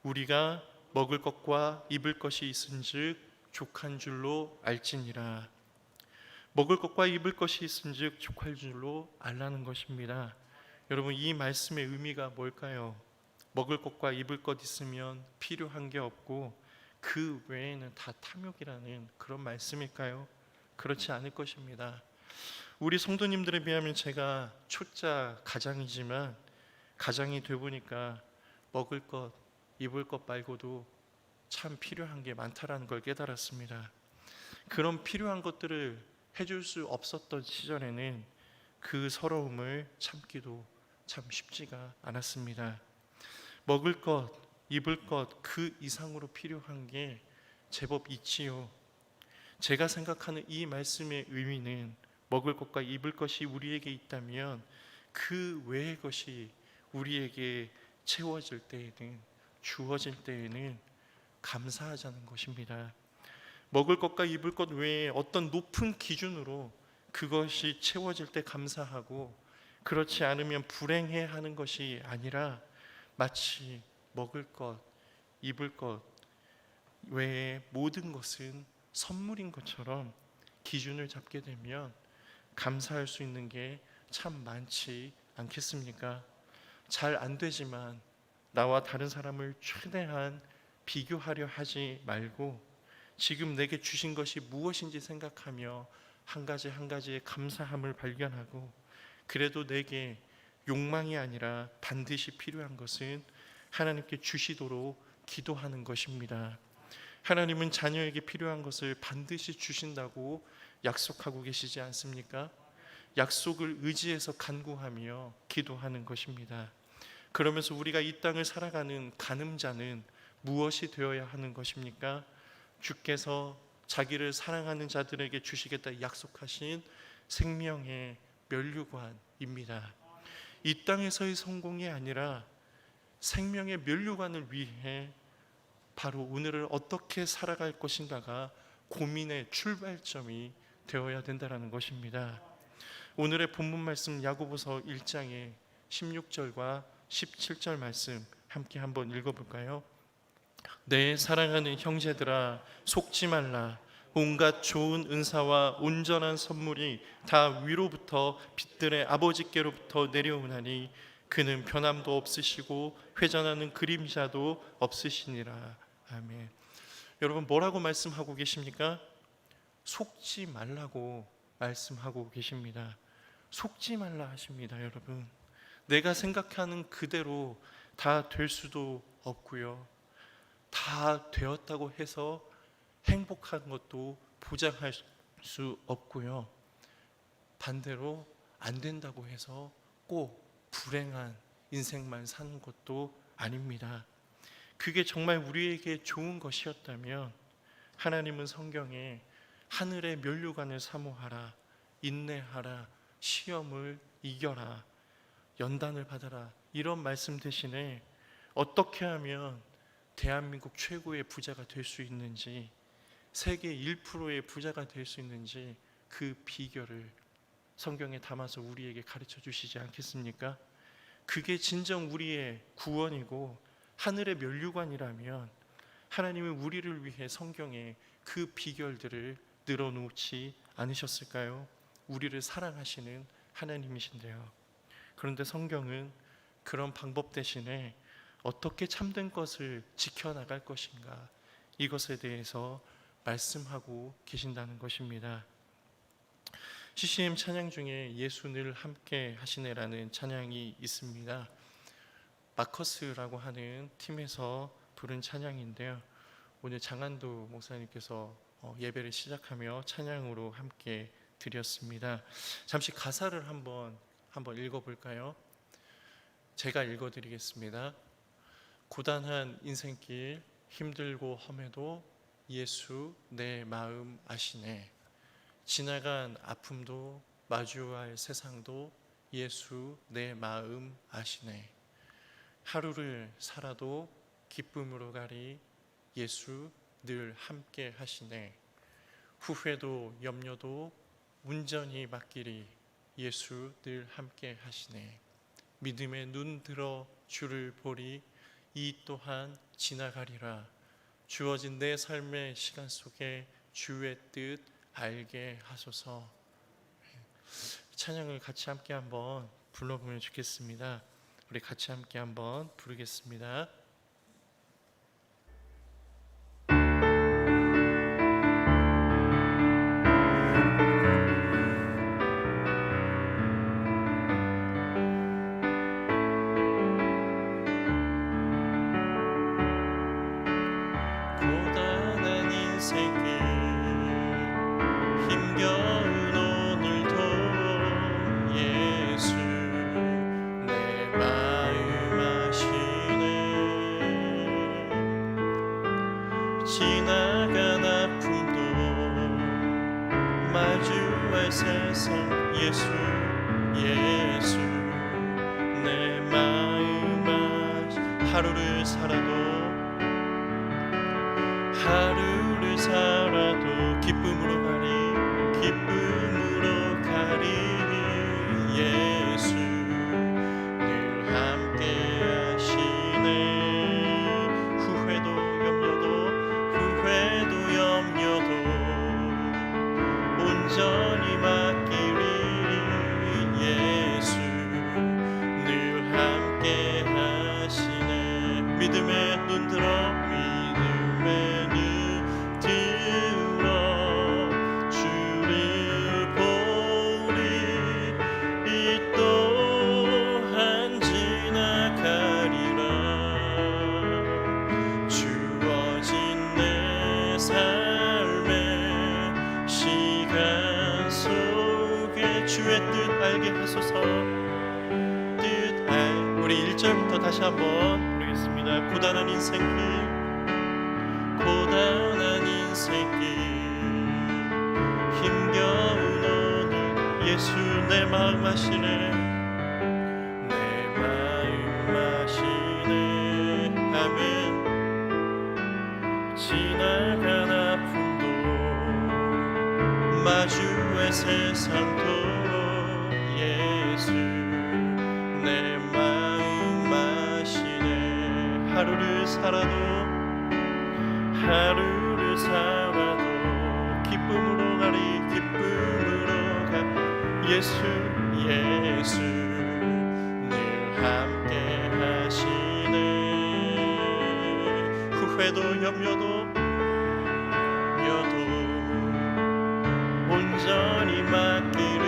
우리가 먹을 것과 입을 것이 있은즉 족한 줄로 알지니라. 먹을 것과 입을 것이 있은즉 족할 줄로 알라는 것입니다. 여러분, 이 말씀의 의미가 뭘까요? 먹을 것과 입을 것 있으면 필요한 게 없고 그 외에는 다 탐욕이라는 그런 말씀일까요? 그렇지 않을 것입니다. 우리 성도님들에 비하면 제가 초짜 가장이지만 가장이 되보니까 먹을 것, 입을 것 말고도 참 필요한 게 많다라는 걸 깨달았습니다. 그런 필요한 것들을 해줄 수 없었던 시절에는 그 서러움을 참기도 참 쉽지가 않았습니다. 먹을 것, 입을 것 그 이상으로 필요한 게 제법 있지요. 제가 생각하는 이 말씀의 의미는 먹을 것과 입을 것이 우리에게 있다면 그 외의 것이 우리에게 채워질 때에는, 주어질 때에는 감사하자는 것입니다. 먹을 것과 입을 것 외에 어떤 높은 기준으로 그것이 채워질 때 감사하고, 그렇지 않으면 불행해 하는 것이 아니라 마치 먹을 것, 입을 것 외에 모든 것은 선물인 것처럼 기준을 잡게 되면 감사할 수 있는 게 참 많지 않겠습니까? 잘 안 되지만 나와 다른 사람을 최대한 비교하려 하지 말고 지금 내게 주신 것이 무엇인지 생각하며 한 가지 한 가지의 감사함을 발견하고, 그래도 내게 욕망이 아니라 반드시 필요한 것은 하나님께 주시도록 기도하는 것입니다. 하나님은 자녀에게 필요한 것을 반드시 주신다고 약속하고 계시지 않습니까? 약속을 의지해서 간구하며 기도하는 것입니다. 그러면서 우리가 이 땅을 살아가는 간음자는 무엇이 되어야 하는 것입니까? 주께서 자기를 사랑하는 자들에게 주시겠다 약속하신 생명의 면류관입니다. 이 땅에서의 성공이 아니라 생명의 면류관을 위해 바로 오늘을 어떻게 살아갈 것인가가 고민의 출발점이 되어야 된다는 것입니다. 오늘의 본문 말씀 야고보서 1장의 16절과 17절 말씀 함께 한번 읽어볼까요? 내 사랑하는 형제들아, 속지 말라. 온갖 좋은 은사와 온전한 선물이 다 위로부터 빛들의 아버지께로부터 내려오나니 그는 변함도 없으시고 회전하는 그림자도 없으시니라. 아멘. 여러분, 뭐라고 말씀하고 계십니까? 속지 말라고 말씀하고 계십니다. 속지 말라 하십니다. 여러분, 내가 생각하는 그대로 다 될 수도 없고요, 다 되었다고 해서 행복한 것도 보장할 수 없고요, 반대로 안 된다고 해서 꼭 불행한 인생만 사는 것도 아닙니다. 그게 정말 우리에게 좋은 것이었다면 하나님은 성경에 하늘의 면류관을 사모하라, 인내하라, 시험을 이겨라, 연단을 받아라, 이런 말씀 대신에 어떻게 하면 대한민국 최고의 부자가 될 수 있는지, 세계 1%의 부자가 될 수 있는지 그 비결을 성경에 담아서 우리에게 가르쳐 주시지 않겠습니까? 그게 진정 우리의 구원이고 하늘의 면류관이라면 하나님은 우리를 위해 성경에 그 비결들을 늘어놓지 않으셨을까요? 우리를 사랑하시는 하나님이신데요. 그런데 성경은 그런 방법 대신에 어떻게 참된 것을 지켜나갈 것인가, 이것에 대해서 말씀하고 계신다는 것입니다. CCM 찬양 중에 예수 늘 함께 하시네라는 찬양이 있습니다. 마커스라고 하는 팀에서 부른 찬양인데요, 오늘 장한도 목사님께서 예배를 시작하며 찬양으로 함께 드렸습니다. 잠시 가사를 한번 읽어볼까요? 제가 읽어드리겠습니다. 고단한 인생길 힘들고 험해도 예수 내 마음 아시네. 지나간 아픔도 마주할 세상도 예수 내 마음 아시네. 하루를 살아도 기쁨으로 가리 예수 늘 함께 하시네. 후회도 염려도 온전히 맡기리 예수 늘 함께 하시네. 믿음의 눈 들어 주를 보리 이 또한 지나가리라. 주어진 내 삶의 시간 속에 주의 뜻 알게 하소서. 찬양을 같이 함께 한번 불러보면 좋겠습니다. 우리 같이 함께 한번 부르겠습니다. 고단한 인생길 힘겨운 오늘도 예수 내 마음 아시네. 지나간 아픔도 마주할 세상 예수 내 마음 하루를 살아도 기쁨으로 가리 예수 늘 함께 하시네. 후회도 염려도 온전히 맡기리 예수 늘 함께 하시네. 믿음의 눈 들어 주를 보리. 이 또한 지나가리라. 주어진 내 삶의 시간 속에 주의 뜻 알게 하소서. 우리 1절부터 다시 한번 부르겠습니다. 고단한 인생길 힘겨운 오늘 예수 내 마음 아시네. 아멘. 지나간 아픔도 마주할 세상도 예수 내 마음 아시네. 하루를 살아도 기쁨으로 가 예수 늘 함께 하시네. 후회도 염려도 온전히 맡기리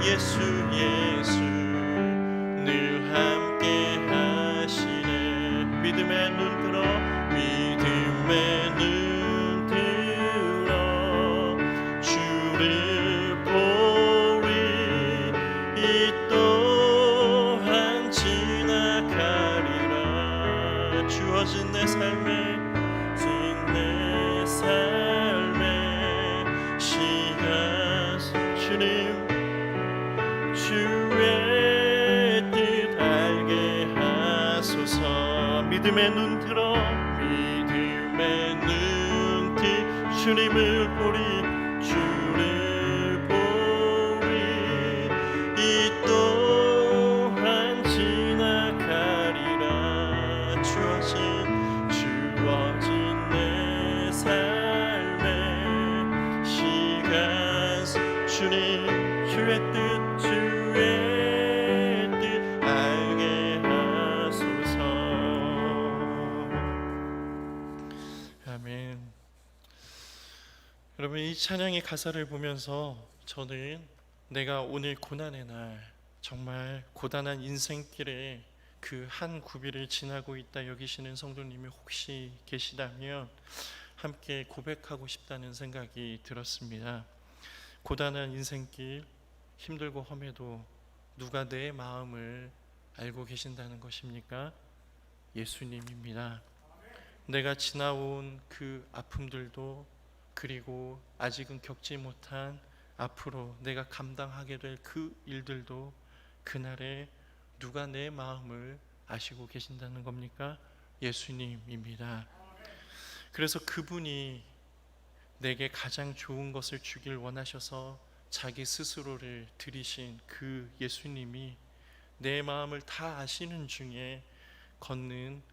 예수 늘 함께 하시네. 믿음의 눈 들어 주를 보리. 이 또한 지나가리라. 주어진 내 삶의 시간 주님 주의 뜻 알게 하소서. 믿음의 눈 들어 주님을 보리. 이 또한 지나가리라. 주어진 내 삶의 시간 주님 주의 뜻 알게 하소서. 아멘. 여러분, 이 찬양의 가사를 보면서 저는 내가 오늘 고난의 날, 정말 고단한 인생길에 그 한 구비를 지나고 있다 여기시는 성도님이 혹시 계시다면 함께 고백하고 싶다는 생각이 들었습니다. 고단한 인생길, 힘들고 험해도 누가 내 마음을 알고 계신다는 것입니까? 예수님입니다. 내가 지나온 그 아픔들도, 그리고 아직은 겪지 못한 앞으로 내가 감당하게 될 그 일들도 그날에 누가 내 마음을 아시고 계신다는 겁니까? 예수님입니다. 그래서 그분이 내게 가장 좋은 것을 주길 원하셔서 자기 스스로를 드리신 그 예수님이 내 마음을 다 아시는 중에 걷는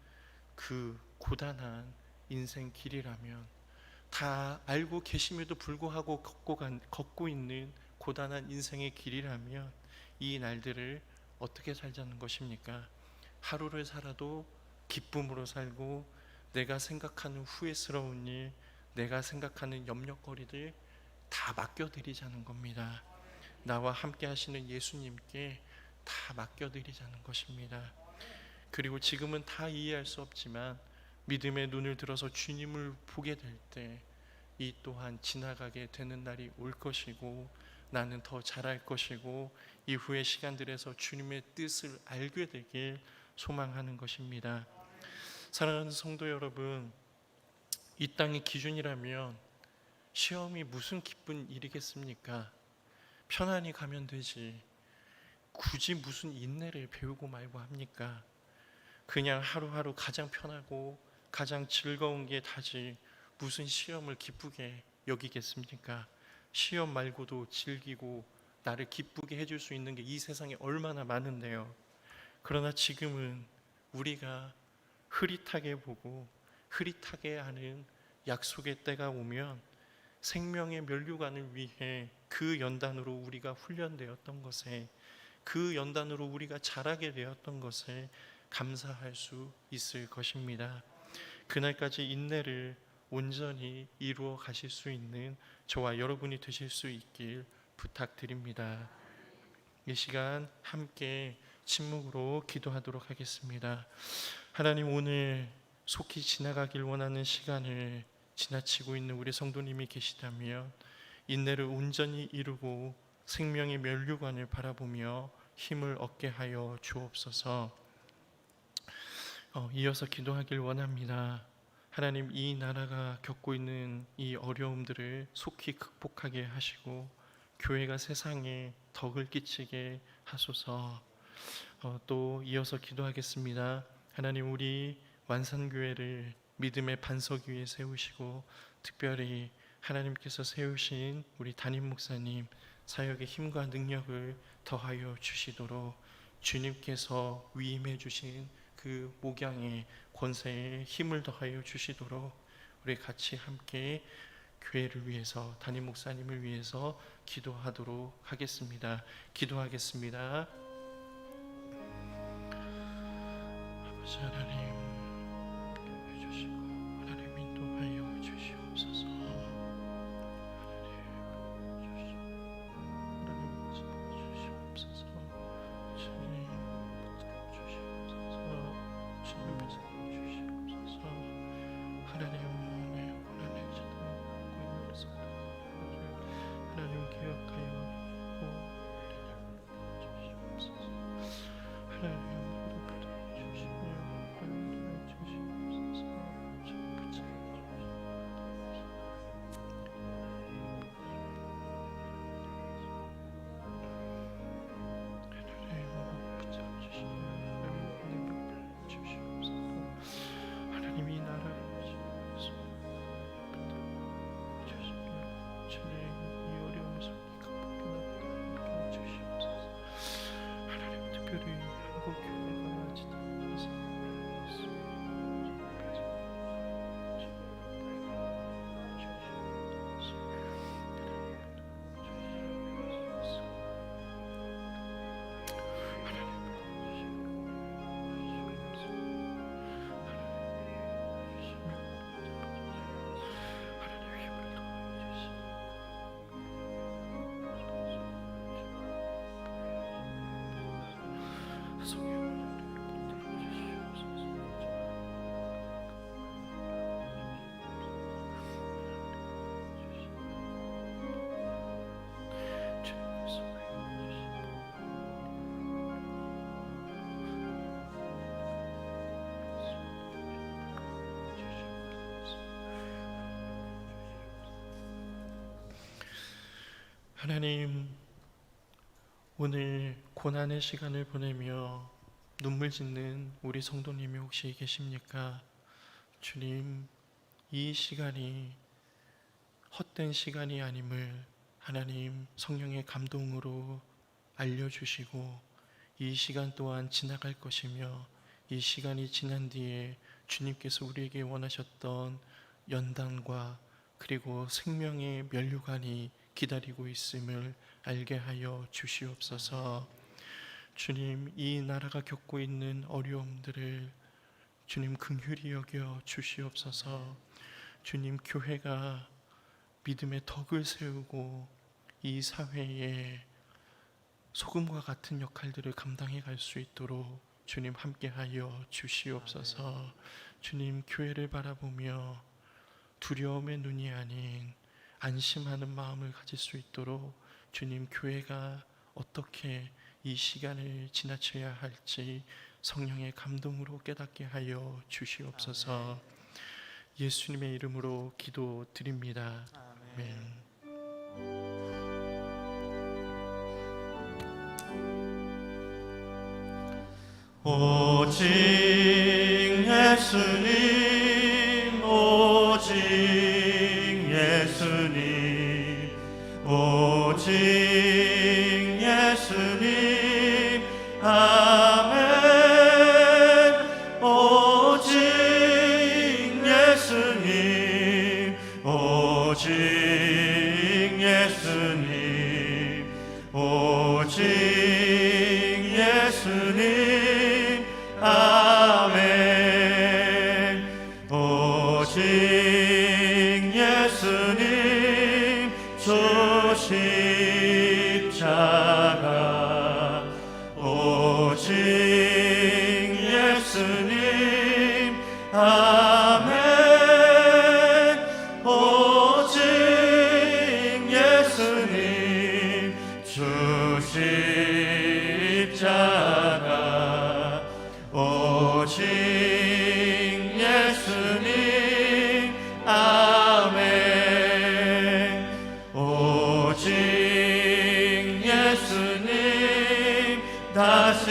그 고단한 인생 길이라면, 다 알고 계심에도 불구하고 걷고 있는 고단한 인생의 길이라면 이 날들을 어떻게 살자는 것입니까? 하루를 살아도 기쁨으로 살고, 내가 생각하는 후회스러운 일, 내가 생각하는 염려거리들 다 맡겨드리자는 겁니다. 나와 함께 하시는 예수님께 다 맡겨드리자는 것입니다. 그리고 지금은 다 이해할 수 없지만 믿음의 눈을 들어서 주님을 보게 될 때 이 또한 지나가게 되는 날이 올 것이고, 나는 더 잘할 것이고, 이후의 시간들에서 주님의 뜻을 알게 되길 소망하는 것입니다. 사랑하는 성도 여러분, 이 땅의 기준이라면 시험이 무슨 기쁜 일이겠습니까? 편안히 가면 되지 굳이 무슨 인내를 배우고 말고 합니까? 그냥 하루하루 가장 편하고 가장 즐거운 게 다지 무슨 시험을 기쁘게 여기겠습니까? 시험 말고도 즐기고 나를 기쁘게 해줄 수 있는 게 이 세상에 얼마나 많은데요. 그러나 지금은 우리가 흐릿하게 보고 흐릿하게 하는 약속의 때가 오면 생명의 면류관을 위해 그 연단으로 우리가 훈련되었던 것에, 그 연단으로 우리가 자라게 되었던 것에 감사할 수 있을 것입니다. 그날까지 인내를 온전히 이루어 가실 수 있는 저와 여러분이 되실 수 있길 부탁드립니다. 이 시간 함께 침묵으로 기도하도록 하겠습니다. 하나님, 오늘 속히 지나가길 원하는 시간을 지나치고 있는 우리 성도님이 계시다면 인내를 온전히 이루고 생명의 면류관을 바라보며 힘을 얻게 하여 주옵소서. 이어서 기도하길 원합니다. 하나님, 이 나라가 겪고 있는 이 어려움들을 속히 극복하게 하시고 교회가 세상에 덕을 끼치게 하소서. 또 이어서 기도하겠습니다. 하나님, 우리 완산교회를 믿음의 반석 위에 세우시고 특별히 하나님께서 세우신 우리 담임 목사님 사역의 힘과 능력을 더하여 주시도록, 주님께서 위임해 주신 그 목양의 권세에 힘을 더하여 주시도록 우리 같이 함께 교회를 위해서, 담임 목사님을 위해서 기도하도록 하겠습니다. 기도하겠습니다. 아버지 하나님, 하나님 인도하여 주시옵소서. 하나님, 오늘 고난의 시간을 보내며 눈물 짓는 우리 성도님이 혹시 계십니까? 주님, 이 시간이 헛된 시간이 아님을 하나님 성령의 감동으로 알려주시고, 이 시간 또한 지나갈 것이며 이 시간이 지난 뒤에 주님께서 우리에게 원하셨던 연단과 그리고 생명의 면류관이 기다리고 있음을 알게 하여 주시옵소서. 주님, 이 나라가 겪고 있는 어려움들을 주님 긍휼히 여겨 주시옵소서. 주님, 교회가 믿음의 덕을 세우고 이 사회에 소금과 같은 역할들을 감당해 갈 수 있도록 주님 함께하여 주시옵소서. 주님, 교회를 바라보며 두려움의 눈이 아닌 안심하는 마음을 가질 수 있도록 주님, 교회가 어떻게 이 시간을 지나쳐야 할지 성령의 감동으로 깨닫게 하여 주시옵소서. 예수님의 이름으로 기도드립니다. 아멘. 오직 예수님, 오직 예수님, 오직 예수님, 아멘. 오직 예수님, 오직 예수님, 오직 예수님, 아멘. 오직 예수님, 주 십자가, 오직 예수님, 아멘. 오직 예수님, 주 십자가, 오직 예수님, 아멘. 오직 예수님 다시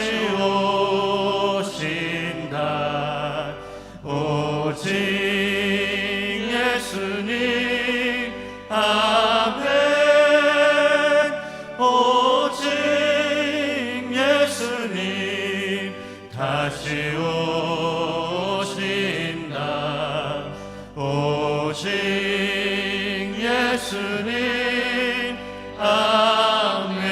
오신다. 오직 예수님, 아멘. 오직 예수님 다시 오신다. 오직 예수님, 아멘.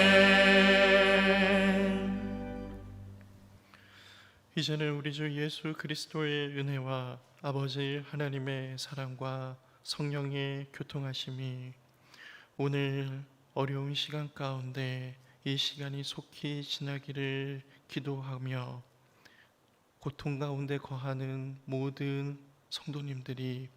이제는 우리 주 예수 그리스도의 은혜와 아버지 하나님의 사랑과 성령의 교통하심이 오늘 어려운 시간 가운데 이 시간이 속히 지나기를 기도하며 고통 가운데 거하는 모든 성도님들이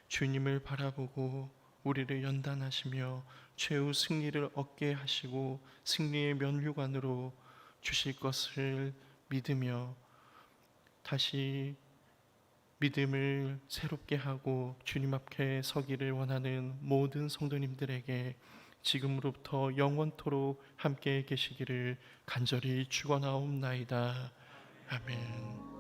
주님을 바라보고 우리를 연단하시며 최후 승리를 얻게 하시고 승리의 면류관으로 주실 것을 믿으며 다시 믿음을 새롭게 하고 주님 앞에 서기를 원하는 모든 성도님들에게 지금으로부터 영원토록 함께 계시기를 간절히 축원하옵나이다. 아멘.